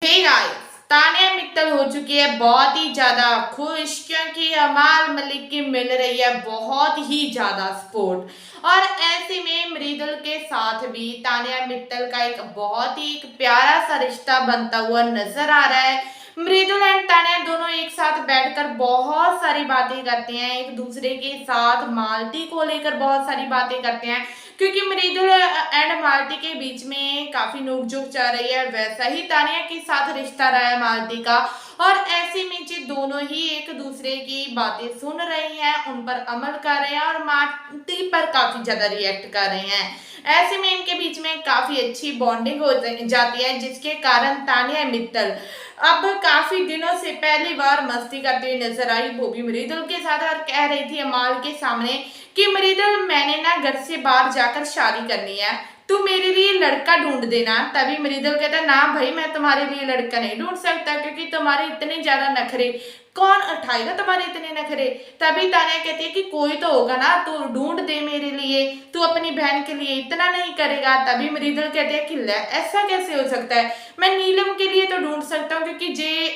Hey guys, Tania Mittal हो चुकी है बहुत ही ज्यादा खुश क्योंकि अमाल मलिक की मिल रही है बहुत ही ज्यादा सपोर्ट। और ऐसे में मृदुल के साथ भी तानिया मित्तल का एक बहुत ही एक प्यारा सा रिश्ता बनता हुआ नजर आ रहा है। मृदुल एंड तानिया दोनों एक साथ बैठकर बहुत सारी बातें करते हैं, एक दूसरे के साथ मालती को लेकर बहुत सारी बातें करते हैं क्योंकि मृदुल एंड मालती के बीच में काफी नोकझोंक चल रही है। वैसा ही तानिया के साथ रिश्ता रहा है मालती का। और ऐसे में जो दोनों ही एक दूसरे की बातें सुन रही हैं, उन पर अमल कर रहे हैं और मालती पर काफी ज्यादा रिएक्ट कर रहे हैं। ऐसे में इनके बीच में काफी अच्छी बॉन्डिंग हो जाती है, जिसके कारण तानिया मित्तल अब काफी दिनों से पहली बार मस्ती करती हुई नजर आई, वो भी मृदुल के साथ। और कह रही थी अमाल के सामने कि मृदुल मैंने ना घर से बाहर जाकर शादी करनी है, तू मेरे लिए लड़का ढूंढ देना। तभी मृदुल कहता ना भाई, मैं तुम्हारे लिए लड़का नहीं ढूंढ सकता क्योंकि तुम्हारे इतने ज्यादा नखरे, कौन उठाएगा तुम्हारे इतने नखरे। तभी तानिया कहती है कि कोई तो होगा ना, तू ढूंढ दे मेरे लिए, तू अपनी बहन के लिए इतना नहीं करेगा। तभी मृदुल कहते हैं कि ले ऐसा कैसे हो सकता है, मैं नीलम के लिए तो ढूंढ सकता हूँ क्योंकि जे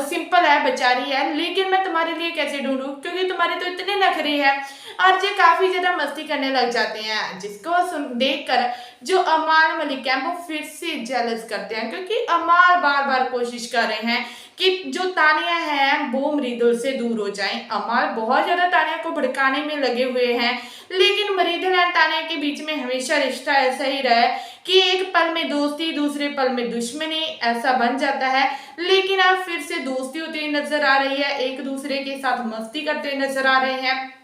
सिंपल है, बेचारी है, लेकिन मैं तुम्हारे लिए कैसे ढूंढूं क्योंकि तुम्हारे तो इतने नखरे हैं। और जे काफी ज्यादा मस्ती करने लग जाते हैं, जिसको सुन देख कर जो अमाल मलिक है वो फिर से जेलस करते हैं क्योंकि अमाल बार बार कोशिश कर रहे हैं कि जो तानिया है वो मृदुल से दूर हो जाए। अमाल बहुत ज्यादा तानिया को भड़काने में लगे हुए हैं, लेकिन मृदुल और तानिया के बीच में हमेशा रिश्ता ऐसा ही रहा है कि एक पल में दोस्ती दूसरे पल में दुश्मनी ऐसा बन जाता है। लेकिन अब फिर से दोस्ती होती हुई नजर आ रही है, एक दूसरे के साथ मस्ती करते हुए नजर आ रहे हैं।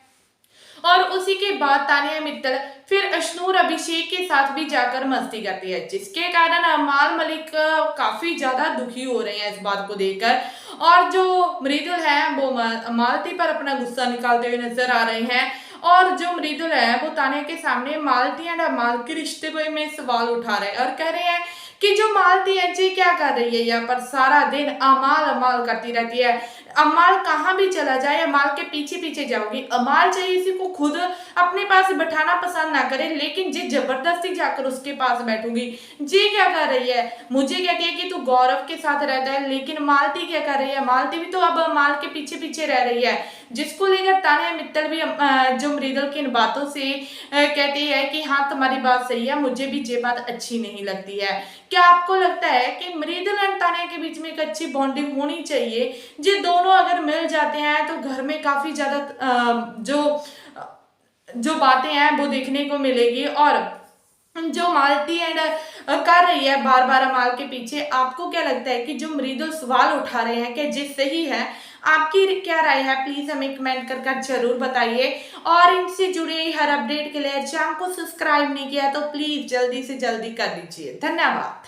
और उसी के बाद तानिया मित्तल फिर अशनूर अभिषेक के साथ भी जाकर मस्ती करती है, जिसके कारण अमाल मलिक काफी ज्यादा दुखी हो रहे हैं इस बात को देखकर। और जो मृदुल है वो मालती पर अपना गुस्सा निकालते हुए नजर आ रहे हैं। और जो मृदुल है वो तानिया के सामने मालती एंड अमाल के रिश्ते को में सवाल उठा रहे हैं और कह रहे हैं कि जो मालती है जी क्या कर रही है यहाँ पर, सारा दिन अमाल अमाल करती रहती है, अमाल कहाँ भी चला जाए अमाल के पीछे पीछे जाओगी। अमाल चाहे इसी को खुद अपने पास बैठाना पसंद ना करे, लेकिन जी जबरदस्ती जाकर उसके पास बैठूंगी। जी क्या कर रही है, मुझे कहती है कि तू गौरव के साथ रहता है, लेकिन मालती क्या कर रही है, मालती भी तो अब अमाल के पीछे पीछे रह रही है। जिसको लेकर तानिया मित्तल भी जो मृदुल की इन बातों से कहती है कि हाँ तुम्हारी बात सही है, मुझे भी ये बात अच्छी नहीं लगती है। क्या आपको लगता है कि मृदुल और तानिया के बीच में एक अच्छी बॉन्डिंग होनी चाहिए, जो दोनों अगर मिल जाते हैं तो घर में काफी ज्यादा जो जो बातें हैं वो देखने को मिलेगी। और जो मालती एंड कर रही है बार बार अमाल के पीछे, आपको क्या लगता है कि जो मृदुल सवाल उठा रहे हैं कि जिस सही है, आपकी क्या राय है, प्लीज हमें कमेंट कर जरूर बताइए। और इनसे जुड़े हर अपडेट के लिए चैनल को सब्सक्राइब नहीं किया तो प्लीज जल्दी से जल्दी कर लीजिए। धन्यवाद।